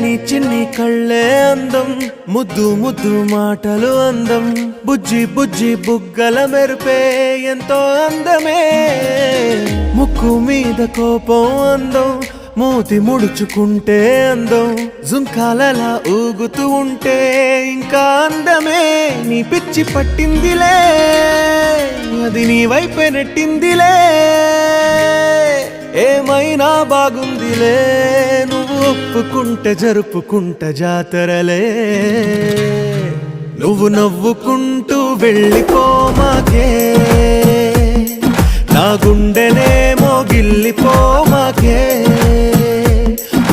నీ చిన్ని కళ్ళే అందం, ముద్దు ముద్దు మాటలు అందం, బుజ్జి బుజ్జి బుగ్గల మెరుపే ఎంతో అందమే. ముక్కు మీద కోపం అందం, మూతి ముడుచుకుంటే అందం, జుంకాలలా ఊగుతూ ఉంటే ఇంకా అందమే. నీ పిచ్చి పట్టిందిలే, అది నీ వైపే నెట్టిందిలే. ఏమైనా బాగుందిలే, నువ్వు ఒప్పుకుంటే జరుపుకుంటా జాతరలే. నువ్వు నవ్వుకుంటూ వెళ్ళిపోమాకే, నా గుండెనేమో గిల్లిపోమాకే.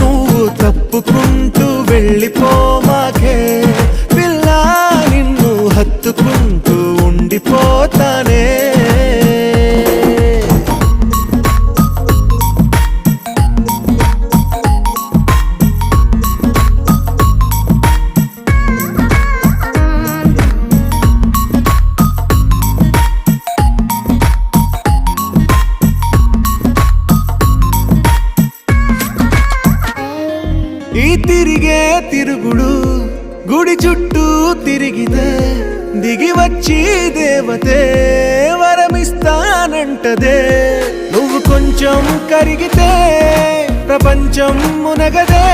నువ్వు తప్పుకుంటూ వెళ్ళిపోమాకే, పిల్ల నిన్ను హత్తుకుంటూ ఉండిపోతానే. ఈ తిరిగే తిరుగుడు గుడి చుట్టూ తిరిగితే, దిగి వచ్చి దేవతే వరమిస్తానంటదే. నువ్వు కొంచెం కరిగితే ప్రపంచం మునగదే.